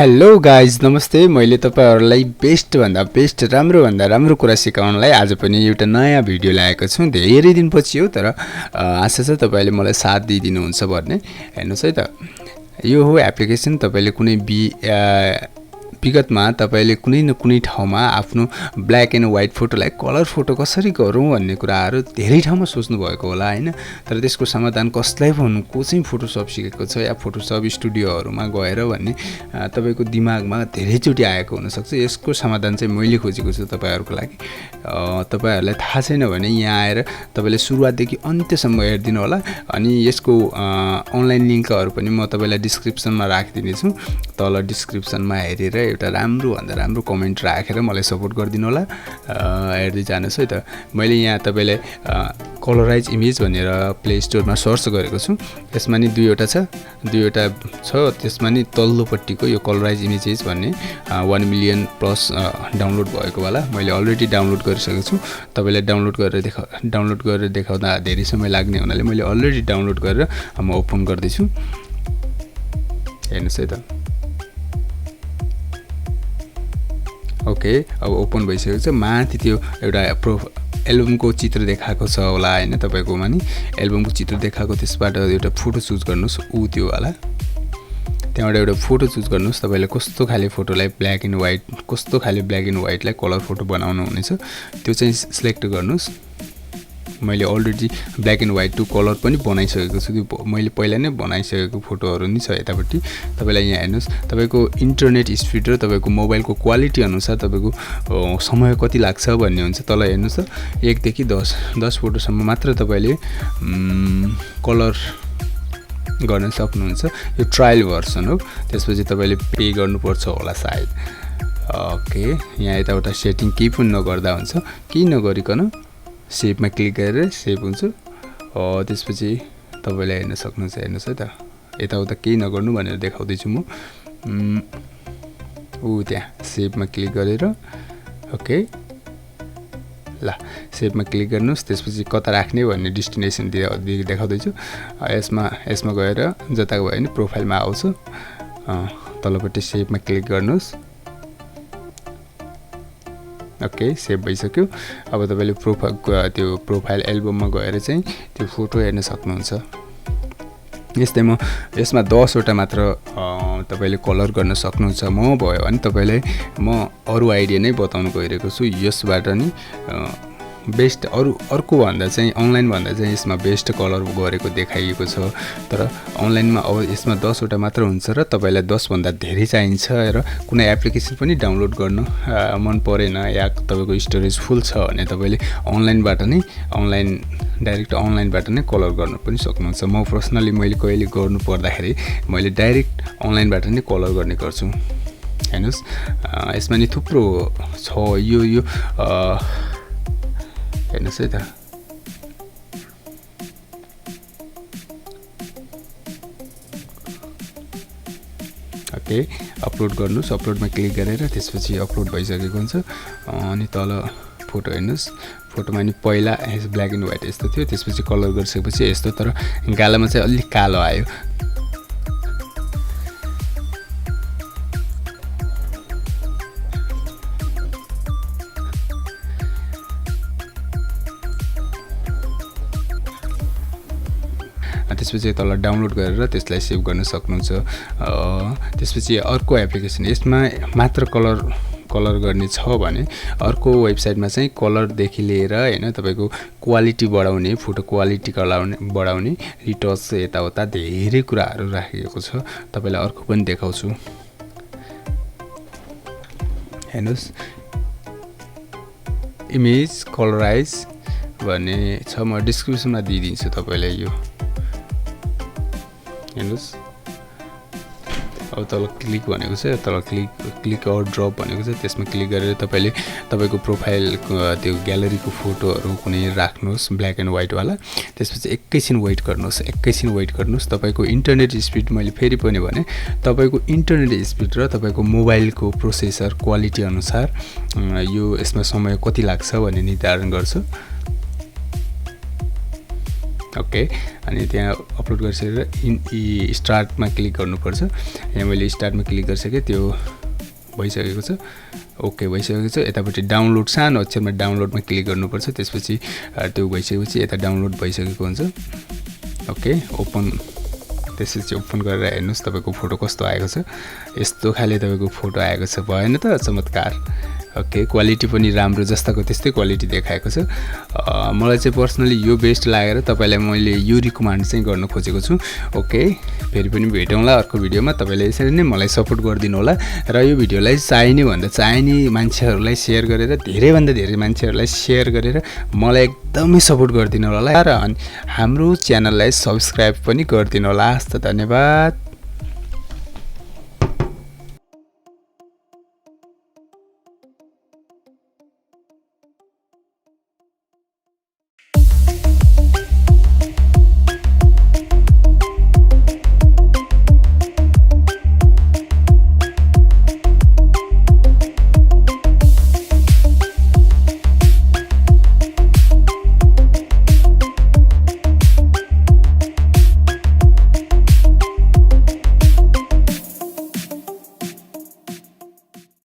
Hello guys नमस्ते। मैले तपाईहरुलाई बेस्ट भन्दा बेस्ट राम्रो कुरा सिकाउनलाई आज पनि एउटा नयाँ भिडियो ल्याएको छु। धेरै दिनपछि हो, तर आशा छ तपाईले मलाई साथ दिइदिनुहुन्छ भन्ने। हेर्नुस् है त, यो हो एप्लिकेसन। तपाईले कुनै विगतमा तपाईले कुनै न कुनै ठाउँमा आफ्नो ब्ल्याक एन्ड व्हाइट फोटोलाई कलर फोटो कसरी गरौँ भन्ने कुराहरु धेरै ठाउँमा सोच्नु भएको होला हैन। तर त्यसको समाधान कसलाई भन्नु, को चाहिँ फोटोशप सिकेको छ या फोटोशप स्टुडियोहरुमा गएर भन्ने तपाईको दिमागमा धेरैचोटी आएको हुन सक्छ। यसको समाधान चाहिँ मैले खोजेको छु तपाईहरुको लागि। तपाईहरुलाई थाहा छैन भने यहाँ आएर तपाईले सुरुवातदेखि अन्त्यसम्म हेर्दिनु होला। अनि यसको अनलाइन लिंकहरु पनि म तपाईलाई डिस्क्रिप्सनमा राखिदिने छु। तल डिस्क्रिप्सनमा हेरेर एउटा राम्रो भन्दा राम्रो कमेन्ट राखेर मलाई सपोर्ट गरिदिनु होला। हेर्दै जानुस् है त। मैले यहाँ तपाईलाई कलराइज इमेज भनेर प्ले स्टोरमा सर्च गरेको छु। यसमा नि दुईवटा छ। त्यसमा नि तल्लोपट्टिको यो कलराइज इमेजेस भन्ने 1 मिलियन प्लस डाउनलोड भएको वाला मैले अलरेडी डाउनलोड गरिसकेको छु। तपाईलाई डाउनलोड गरेर देखाउँदा धेरै समय लाग्ने हुनाले मैले अलरेडी डाउनलोड गरेर म ओपन गर्दै छु। हेर्नुस् है त। ओके, अब ओपन भइसकेको छ। माथि त्यो एउटा एल्बमको चित्र देखाएको छ होला हैन तपाईकोमा नि एल्बमको चित्र देखाएको। त्यसबाट एउटा फोटो चुज गर्नुस्, त्यो वाला। त्यहाँबाट एउटा फोटो चुज गर्नुस्। तपाईले कस्तो खाले फोटोलाई ब्ल्याक एन्ड व्हाइटलाई कलर फोटो बनाउनु हुनेछ त्यो चाहिँ सिलेक्ट गर्नुस्। मैले already black and white to colour पनि बनाइसकेको छु। मैले पहिला नै बनाइसकेको फोटोहरु नि छ यतापट्टि। तपाईलाई यहाँ हेर्नुस्, तपाईको इन्टरनेट स्पिड र तपाईको मोबाइलको क्वालिटी अनुसार तपाईको समय कति लाग्छ भन्ने हुन्छ। तल हेर्नुस् त, 1 देखि 10 फोटोसम्म मात्र तपाईले कलर गर्न सक्नुहुन्छ। यो ट्रायल भर्सन हो। त्यसपछि तपाईले पे गर्नुपर्छ होला सायद। ओके, यहाँ यताउता सेटिङ केही पनि नगर्दा हुन्छ। केही नगरिकन सेभमा क्लिक गरेर सेभ हुन्छ। त्यसपछि तपाईले हेर्न सक्नुहुन्छ। हेर्नुस् है त, यताउता केही नगर्नु भनेर देखाउँदै छु म। त्यहाँ सेभमा क्लिक गरेर ओके ल, सेभमा क्लिक गर्नुस्। त्यसपछि कता राख्ने भन्ने डेस्टिनेसन देखाउँदै छु। यसमा गएर जता गयो भने प्रोफाइलमा आउँछ। तलपट्टि सेभमा क्लिक गर्नुस्। ओके, सेभ भइसक्यो। अब तपाईले प्रोफाइल एल्बममा गएर चाहिँ त्यो फोटो हेर्न सक्नुहुन्छ। यस्तै यसमा 10 वटा मात्र तपाईले कलर गर्न सक्नुहुन्छ। म भयो भने तपाईलाई म अरु आइडिया नै बताउन गइरहेको छु। यसबाट नि बेस्ट अर्को भन्दा चाहिँ अनलाइन भन्दा चाहिँ यसमा बेस्ट कलर गरेको देखाइएको छ। तर अनलाइनमा अब यसमा 10 वटा मात्र हुन्छ र तपाईलाई 10 भन्दा धेरै चाहिन्छ र कुनै एप्लिकेसन पनि डाउनलोड गर्न मन परेन या तपाईको स्टोरेज फुल छ भने तपाईले डाइरेक्ट अनलाइनबाट नै कलर गर्न पनि सक्नुहुन्छ। म पर्सनली मैले कहिले गर्नु पर्दाखेरि मैले डाइरेक्ट अनलाइनबाट नै कलर गर्ने गर्छु। हेर्नुस्, यसमा नि थुप्रो छ। यो हेर्नुस् है त। ओके, अपलोड गर्नुस्। अपलोडमा क्लिक गरेर त्यसपछि अपलोड भइसकेको हुन्छ। अनि तल फोटो हेर्नुस्। फोटोमा नि पहिला ब्ल्याक एन्ड व्हाइट यस्तो थियो। त्यसपछि कलर गरिसकेपछि यस्तो, तर गालामा चाहिँ अलि कालो आयो। त्यसपछि तल डाउनलोड गरेर त्यसलाई सेभ गर्न सक्नुहुन्छ। त्यसपछि अर्को एप्लिकेसन, यसमा मात्र कलर गर्ने छ भने अर्को वेबसाइटमा चाहिँ कलरदेखि लिएर हैन तपाईको क्वालिटी बढाउने, फोटो क्वालिटी बढाउने, रिटच यताउता धेरै कुराहरु राखिएको छ। तपाईलाई अर्को पनि देखाउँछु। हेर्नुस्, इमेज कलराइज भन्ने छ। म डिस्क्रिप्सनमा दिइदिन्छु तपाईलाई यो। हेर्नुस्, अब तल क्लिक भनेको छ। तल क्लिक अर ड्रप भनेको छ। त्यसमा क्लिक गरेर तपाईले तपाईको प्रोफाइल त्यो ग्यालरीको फोटोहरु कुनै राख्नुस्, ब्ल्याक एन्ड व्हाइट वाला। त्यसपछि एकैछिन वेट गर्नुस्। तपाईको इन्टरनेट स्पिड मैले फेरि पनि भने तपाईको इन्टरनेट स्पिड र तपाईको मोबाइलको प्रोसेसर क्वालिटी अनुसार यो यसमा समय कति लाग्छ भन्ने निर्धारण गर्छ। ओके अनि त्यहाँ अपलोड गरिसकेर स्टार्टमा क्लिक गर्नुपर्छ यहाँ मैले स्टार्टमा क्लिक गरिसकेँ त्यो भइसकेको छ ओके भइसकेको छ यतापट्टि डाउनलोड सानो अक्षरमा डाउनलोडमा क्लिक गर्नुपर्छ त्यसपछि त्यो भइसकेपछि यता डाउनलोड भइसकेको हुन्छ ओके ओपन त्यसपछि ओपन गरेर हेर्नुस् तपाईको फोटो कस्तो आएको छ यस्तो खाले तपाईको फोटो आएको छ भएन त चमत्कार ओके क्वालिटी पनि राम्रो जस्ताको त्यस्तै क्वालिटी देखाएको छ मलाई चाहिँ पर्सनली यो बेस्ट लागेर तपाईलाई मैले यो रिकमेन्ड चाहिँ गर्न खोजेको छु ओके फेरि पनि भेटौँला अर्को भिडियोमा तपाईले यसरी नै मलाई सपोर्ट गरिदिनु होला र यो भिडियोलाई चाहिने मान्छेहरूलाई शेयर गरेर धेरै भन्दा धेरै मान्छेहरूलाई शेयर गरेर मलाई एकदमै सपोर्ट गरिदिनु होला र हाम्रो च्यानललाई सब्स्क्राइब पनि गरिदिनु होला हस्त धन्यवाद